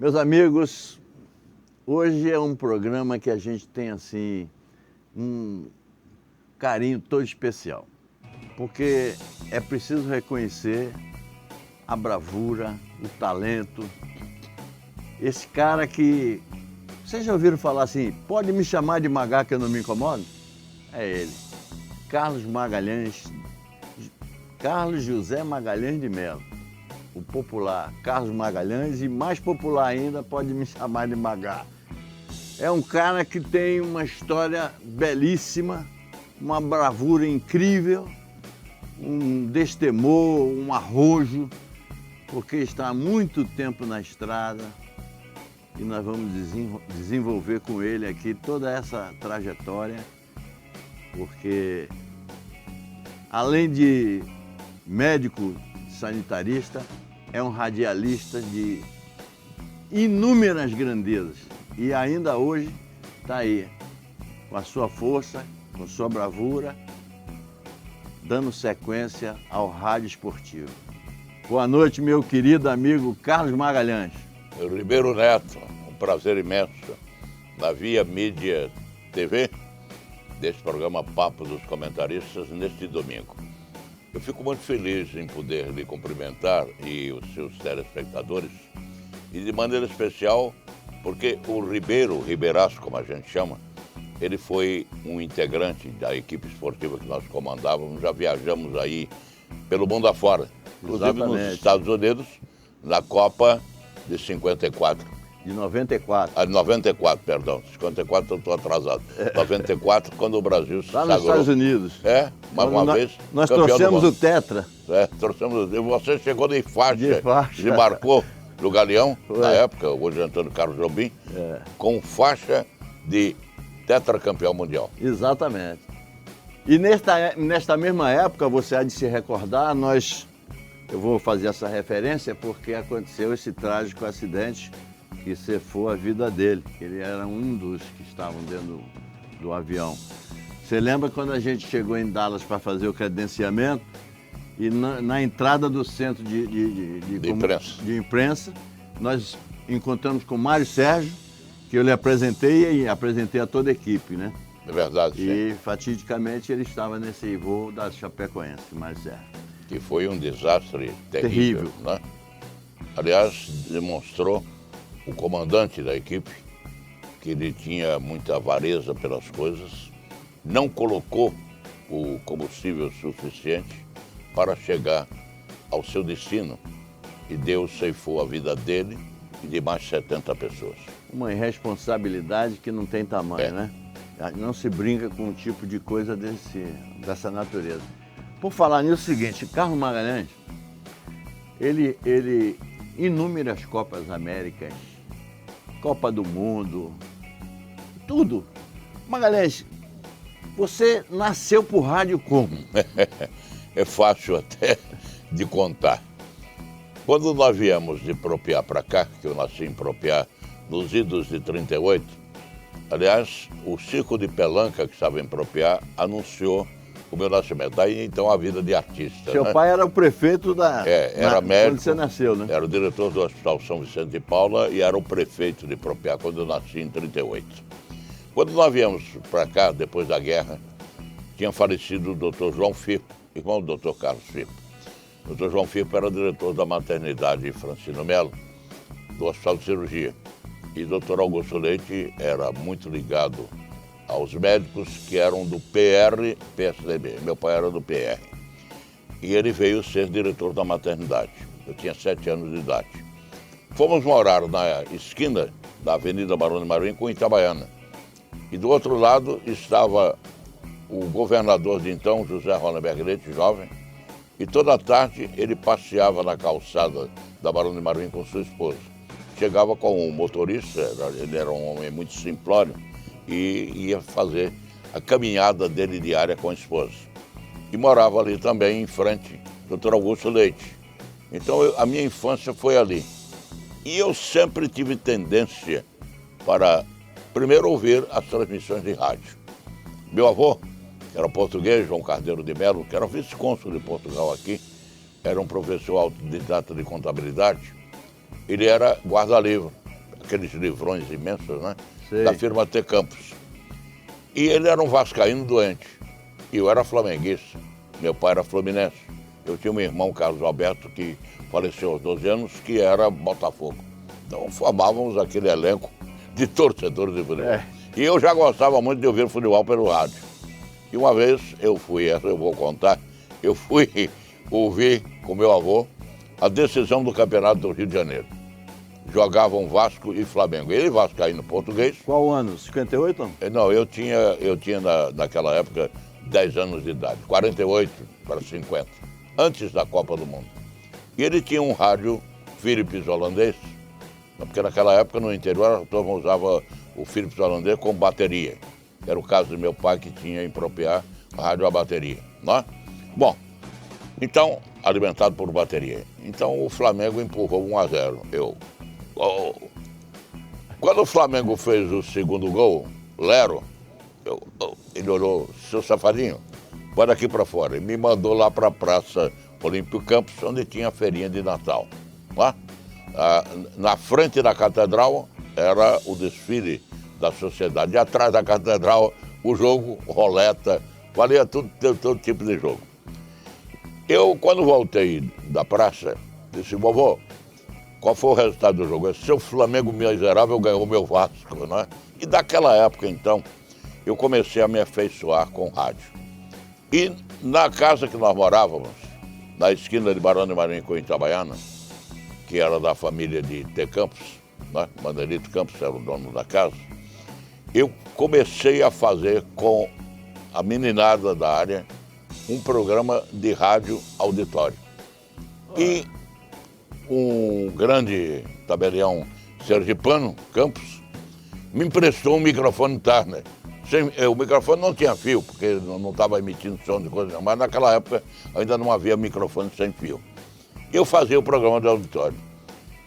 Meus amigos, hoje é um programa que a gente tem assim um carinho todo especial, porque é preciso reconhecer a bravura, o talento. Esse cara que, vocês já ouviram falar assim, pode me chamar de Magá que eu não me incomodo? É ele, Carlos Magalhães, Carlos José Magalhães de Melo. O popular Carlos Magalhães, e mais popular ainda, pode me chamar de Magá. É um cara que tem uma história belíssima, uma bravura incrível, um destemor, um arrojo, porque está há muito tempo na estrada e nós vamos desenvolver com ele aqui toda essa trajetória, porque além de médico sanitarista, é um radialista de inúmeras grandezas e ainda hoje está aí, com a sua força, com sua bravura, dando sequência ao rádio esportivo. Boa noite, meu querido amigo Carlos Magalhães. Ribeiro Neto, um prazer imenso na Via Mídia TV, desse programa Papo dos Comentaristas, neste domingo. Eu fico muito feliz em poder lhe cumprimentar e os seus telespectadores, e de maneira especial porque o Ribeiraço, como a gente chama, ele foi um integrante da equipe esportiva que nós comandávamos, já viajamos aí pelo mundo afora, inclusive Exatamente. nos Estados Unidos, na Copa de 54. De 94. Ah, 94, perdão. 54 eu estou atrasado. 94, quando o Brasil se Lá sagrou. nos Estados Unidos. É, mais uma Nós- vez. Nós campeão do trouxemos mundo. o Tetra. É, trouxemos. E você chegou de faixa. De faixa. Demarcou no Galeão, Foi. na época, hoje Antônio Carlos Jobim, com faixa de tetracampeão mundial. Exatamente. E nesta mesma época, você há de se recordar, eu vou fazer essa referência porque aconteceu esse trágico acidente que cefou a vida dele. Ele era um dos que estavam dentro do avião. Você lembra quando a gente chegou em Dallas para fazer o credenciamento e na entrada do centro de imprensa, nós encontramos com o Mário Sérgio, que eu lhe apresentei e apresentei a toda a equipe, né? É verdade, sim. E fatidicamente ele estava nesse voo da Chapecoense, Mário Sérgio. Que foi um desastre terrível, né? Aliás, demonstrou o comandante da equipe que ele tinha muita avareza pelas coisas, não colocou o combustível suficiente para chegar ao seu destino e Deus ceifou a vida dele e de mais 70 pessoas. Uma irresponsabilidade que não tem tamanho, É. né? Não se brinca com um tipo de coisa dessa natureza. Por falar nisso, é o seguinte, Carlos Magalhães, ele inúmeras Copas Américas, Copa do Mundo, tudo. Magalhães, você nasceu por rádio como? É fácil até de contar. Quando nós viemos de Propiá para cá, que eu nasci em Propiá nos idos de 38, aliás, o Circo de Pelanca, que estava em Propiá, anunciou o meu nascimento. Daí, então, a vida de artista. Seu né? pai era o prefeito Era médico. Quando você nasceu, né? Era o diretor do Hospital São Vicente de Paula e era o prefeito de Propiá quando eu nasci em 38. Quando nós viemos para cá, depois da guerra, tinha falecido o doutor João Firpo, irmão do doutor Carlos Firpo. O doutor João Firpo era diretor da maternidade Francino Melo, do Hospital de Cirurgia. E o doutor Augusto Leite era muito ligado aos médicos que eram do PR-PSDB. Meu pai era do PR. E ele veio ser diretor da maternidade. Eu tinha 7 anos de idade. Fomos morar na esquina da Avenida Barão de Maruim com Itabaiana. E do outro lado estava o governador de então, José Ronenberg Leite, jovem, e toda tarde ele passeava na calçada da Barão de Maruim com sua esposa. Chegava com um motorista, ele era um homem muito simplório, e ia fazer a caminhada dele diária com a esposa. E morava ali também em frente, Dr. Augusto Leite. Então a minha infância foi ali. E eu sempre tive tendência para primeiro ouvir as transmissões de rádio. Meu avô era português, João Carneiro de Melo, que era vice-cônsul de Portugal aqui, era um professor autodidata de contabilidade. Ele era guarda-livro aqueles livrões imensos, né? Sei. Da firma T. Campos. E ele era um vascaíno doente. E eu era flamenguista. Meu pai era fluminense. Eu tinha um irmão, Carlos Alberto, que faleceu aos 12 anos, que era Botafogo. Então formávamos aquele elenco de torcedores de futebol. E eu já gostava muito de ouvir futebol pelo rádio. E uma vez eu fui, essa eu vou contar, eu fui ouvir com meu avô a decisão do Campeonato do Rio de Janeiro. Jogavam Vasco e Flamengo. Ele vascaíno português. Qual ano? 58? Não, eu tinha naquela época 10 anos de idade, 48 para 50, antes da Copa do Mundo. E ele tinha um rádio Philips holandês, porque naquela época no interior a turma usava o Philips holandês com bateria. Era o caso do meu pai que tinha em Propriá a rádio a bateria, não é? Bom, então, alimentado por bateria. Então o Flamengo empurrou 1-0. Quando o Flamengo fez o segundo gol, Lero, ele olhou, seu safadinho, vai daqui para fora. E me mandou lá para a Praça Olímpio Campos, onde tinha a feirinha de Natal. Lá, na frente da catedral era o desfile da sociedade. E atrás da catedral, o jogo, roleta, valia todo tipo de jogo. Eu, quando voltei da praça, disse, vovô, qual foi o resultado do jogo? Seu Flamengo miserável ganhou o meu Vasco, né? E daquela época, então, eu comecei a me afeiçoar com rádio. E na casa que nós morávamos, na esquina de Barão de Marinho com Itabaiana, que era da família de T. Campos, né? Mandelito Campos era o dono da casa, eu comecei a fazer com a meninada da área um programa de rádio auditório. E um grande tabelião sergipano, Campos, me emprestou um microfone Turner. O microfone não tinha fio, porque não estava emitindo som de coisa, mas naquela época ainda não havia microfone sem fio. Eu fazia o programa de auditório.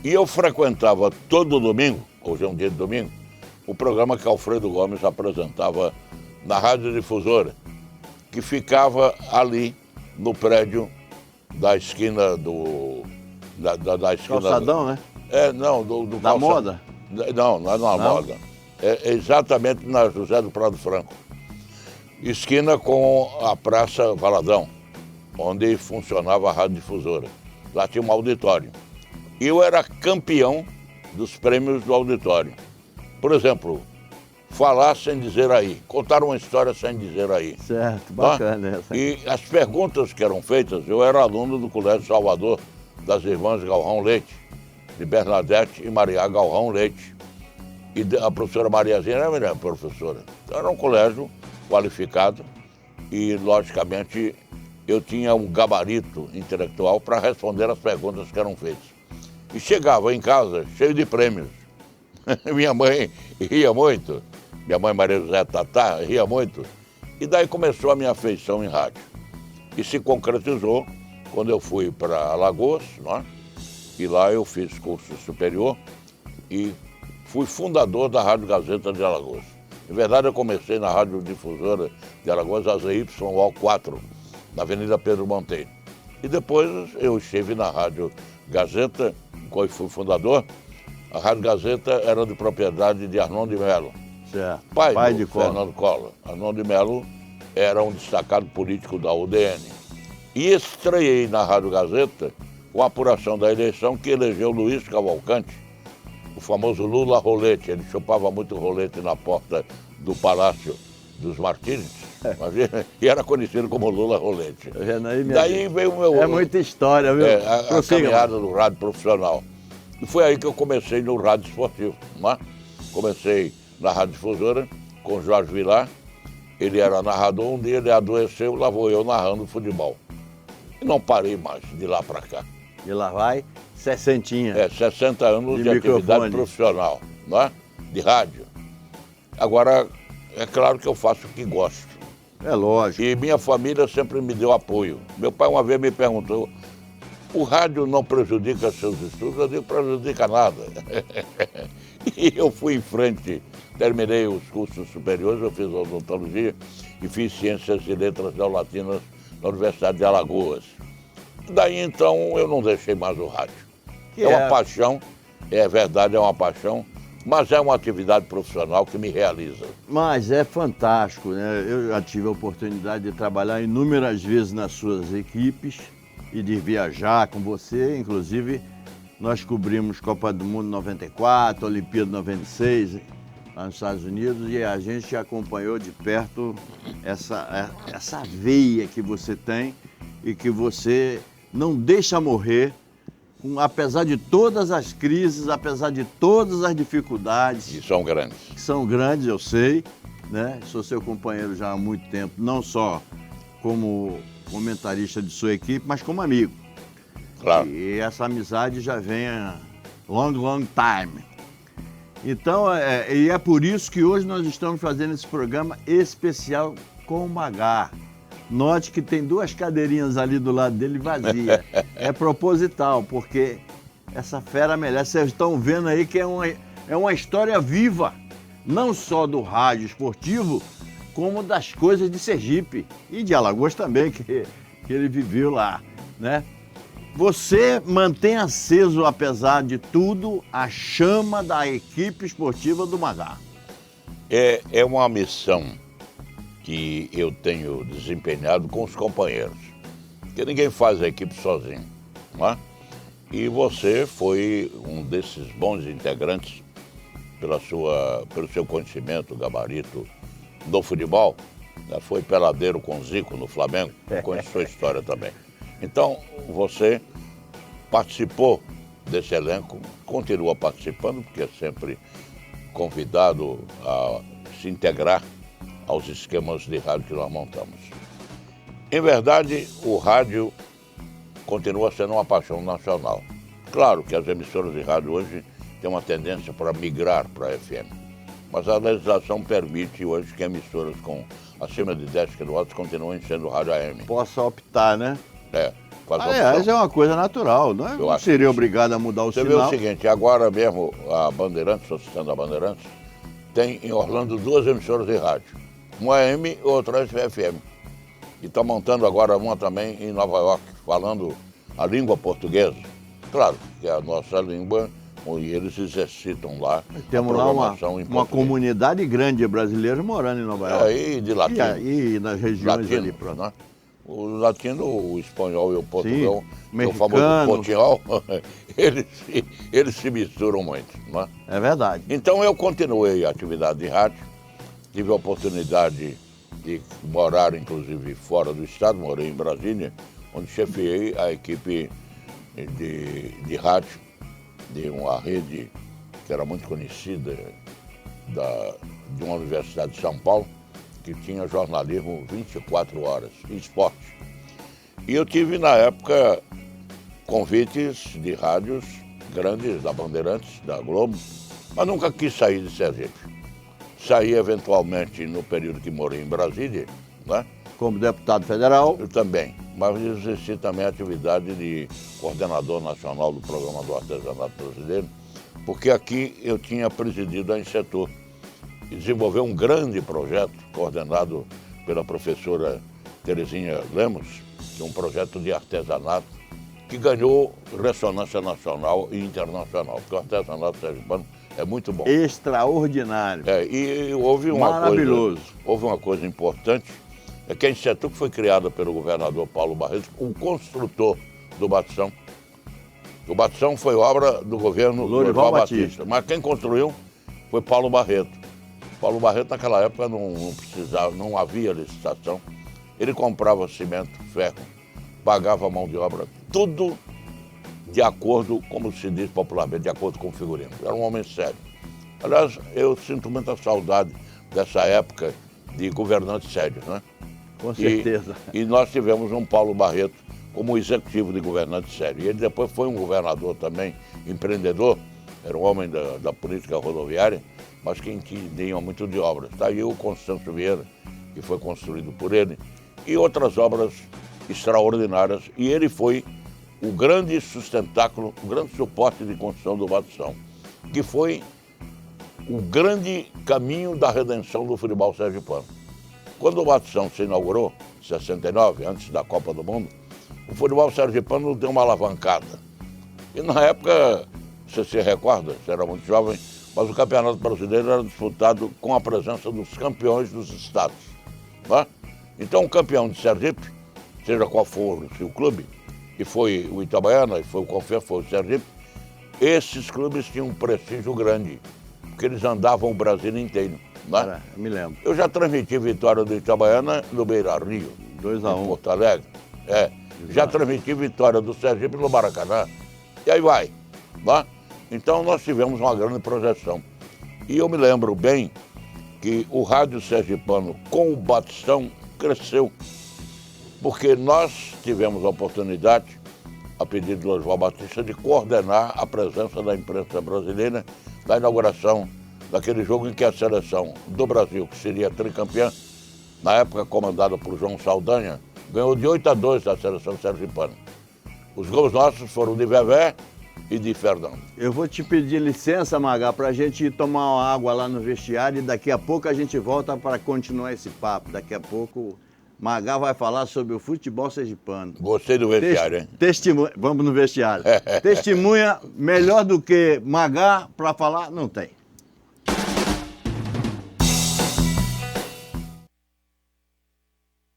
E eu frequentava todo domingo, hoje é um dia de domingo, o programa que Alfredo Gomes apresentava na Rádio Difusora, que ficava ali no prédio da esquina da esquina... Calçadão, né? Não, do Da calçadão. Moda? Não é na Moda. É exatamente na José do Prado Franco. Esquina com a Praça Valadão, onde funcionava a Rádio Difusora. Lá tinha um auditório. E eu era campeão dos prêmios do auditório. Por exemplo, falar sem dizer aí, contar uma história sem dizer aí. Certo, bacana essa. E as perguntas que eram feitas, eu era aluno do Colégio Salvador, das irmãs Galrão Leite, de Bernadette e Maria Galrão Leite. E a professora Mariazinha era a minha professora. Então era um colégio qualificado e, logicamente, eu tinha um gabarito intelectual para responder as perguntas que eram feitas. E chegava em casa cheio de prêmios. Minha mãe ria muito, minha mãe Maria José Tatá ria muito. E daí começou a minha afeição em rádio. E se concretizou quando eu fui para Alagoas, né? E lá eu fiz curso superior e fui fundador da Rádio Gazeta de Alagoas. Em verdade, eu comecei na Rádio Difusora de Alagoas, AZYO4, na Avenida Pedro Monteiro. E depois eu estive na Rádio Gazeta, quando fui fundador. A Rádio Gazeta era de propriedade de Arnon de Mello, Certo. pai de do Fernando Collor. Arnon de Mello era um destacado político da UDN. E estreiei na Rádio Gazeta com a apuração da eleição que elegeu Luiz Cavalcante, o famoso Lula Rolete. Ele chupava muito rolete na porta do Palácio dos Martins, e era conhecido como Lula Rolete. Daí veio o meu... É muita história, viu? A caminhada do rádio profissional. E foi aí que eu comecei no rádio esportivo, né? Comecei na Rádio Difusora com o Jorge Vilar. Ele era narrador, um dia ele adoeceu, lá vou eu narrando futebol. E não parei mais de lá para cá. E lá vai, 60. 60 anos de atividade profissional, né? De rádio. Agora, é claro que eu faço o que gosto. É lógico. E minha família sempre me deu apoio. Meu pai uma vez me perguntou, o rádio não prejudica seus estudos? Eu digo, prejudica nada. E eu fui em frente, terminei os cursos superiores, eu fiz odontologia e fiz ciências e letras neolatinas na Universidade de Alagoas. Daí então eu não deixei mais o rádio. É uma paixão, é verdade, é uma paixão. mas é uma atividade profissional que me realiza. Mas é fantástico, né? Eu já tive a oportunidade de trabalhar inúmeras vezes nas suas equipes e de viajar com você. Inclusive, nós cobrimos Copa do Mundo 94, Olimpíada 96, lá nos Estados Unidos, e a gente acompanhou de perto essa veia que você tem e que você não deixa morrer, apesar de todas as crises, apesar de todas as dificuldades. E são grandes. Que são grandes, eu sei, né? Sou seu companheiro já há muito tempo, não só como comentarista de sua equipe, mas como amigo. Claro. E essa amizade já vem há long time. Então, é por isso que hoje nós estamos fazendo esse programa especial com o Magá. Note que tem 2 cadeirinhas ali do lado dele vazias. É proposital, porque essa fera merece. Vocês estão vendo aí que é uma história viva, não só do rádio esportivo, como das coisas de Sergipe e de Alagoas também, que ele viveu lá, né? Você mantém aceso, apesar de tudo, a chama da equipe esportiva do Magá. É uma missão que eu tenho desempenhado com os companheiros, porque ninguém faz a equipe sozinho, não é? E você foi um desses bons integrantes pelo seu conhecimento, gabarito do futebol, né? Foi peladeiro com Zico no Flamengo, conhece sua história também. Então, você participou desse elenco, continua participando, porque é sempre convidado a se integrar aos esquemas de rádio que nós montamos. Em verdade, o rádio continua sendo uma paixão nacional. Claro que as emissoras de rádio hoje têm uma tendência para migrar para a FM, mas a legislação permite hoje que emissoras com acima de 10 kW continuem sendo rádio AM. Possa optar, né? Faz Aliás, opção. é uma coisa natural, não é? Não seria obrigado a mudar o Você sinal. vê o seguinte, agora mesmo a Bandeirantes, estou citando a Bandeirantes, tem em Orlando 2 emissoras de rádio, uma AM e outra FM. E está montando agora uma também em Nova York, falando a língua portuguesa. Claro que é a nossa língua, e eles exercitam lá. Temos lá uma comunidade grande de brasileiros morando em Nova York. E de latino. E nas regiões latino, ali próximas. Né? O latino, o espanhol e o português, o famoso portunhol, eles se misturam muito. Não é? É verdade. Então eu continuei a atividade de rádio, tive a oportunidade de morar, inclusive, fora do estado, morei em Brasília, onde chefiei a equipe de rádio de uma rede que era muito conhecida de uma universidade de São Paulo, que tinha jornalismo 24 horas, esporte. E eu tive, na época, convites de rádios grandes, da Bandeirantes, da Globo, mas nunca quis sair de Sergipe. Saí, eventualmente, no período que morei em Brasília, né? Como deputado federal. Eu também, mas exerci também a atividade de coordenador nacional do Programa do Artesanato Brasileiro, porque aqui eu tinha presidido a Insetur, e desenvolveu um grande projeto coordenado pela professora Terezinha Lemos, que é um projeto de artesanato que ganhou ressonância nacional e internacional, porque o artesanato sergipano é muito bom. Extraordinário. E houve uma coisa importante, é que a Insetur, que foi criada pelo governador Paulo Barreto, o construtor do Batistão. O Batistão foi obra do governo Lourival Batista, mas quem construiu foi Paulo Barreto. Paulo Barreto, naquela época, não havia licitação. Ele comprava cimento, ferro, pagava a mão de obra, tudo de acordo, como se diz popularmente, de acordo com o figurino. Era um homem sério. Aliás, eu sinto muita saudade dessa época de governantes sérios, né? Com certeza. E nós tivemos um Paulo Barreto como executivo de governante sério. E ele depois foi um governador também, empreendedor, era um homem da política rodoviária, mas que entendia muito de obras. Está aí o Constâncio Vieira, que foi construído por ele, e outras obras extraordinárias. E ele foi o grande sustentáculo, o grande suporte de construção do Batistão, que foi o grande caminho da redenção do futebol sergipano. Quando o Batistão se inaugurou, em 69, antes da Copa do Mundo, o futebol sergipano deu uma alavancada. E na época, você se recorda, você era muito jovem, mas o Campeonato Brasileiro era disputado com a presença dos campeões dos estados. Né? Então o campeão de Sergipe, seja qual for o clube, e foi o Itabaiana, e foi o Confiança, foi o Sergipe, esses clubes tinham um prestígio grande, porque eles andavam o Brasil inteiro. Né? Cara, eu me lembro. Eu já transmiti vitória do Itabaiana no Beira-Rio, 2-1. em Porto Alegre. Já transmiti vitória do Sergipe no Maracanã. E aí vai. Né? Então nós tivemos uma grande projeção. E eu me lembro bem que o rádio sergipano com o Batistão cresceu, porque nós tivemos a oportunidade, a pedido do Oswaldo Batista, de coordenar a presença da imprensa brasileira na inauguração daquele jogo em que a seleção do Brasil, que seria tricampeã, na época comandada por João Saldanha, ganhou de 8-2 da seleção sergipana. Os gols nossos foram de Vevé e de Fernando. Eu vou te pedir licença, Magá, para a gente ir tomar uma água lá no vestiário e daqui a pouco a gente volta para continuar esse papo. Daqui a pouco Magá vai falar sobre o futebol sergipano. Gostei do vestiário, hein? Vamos no vestiário. Testemunha melhor do que Magá para falar, não tem.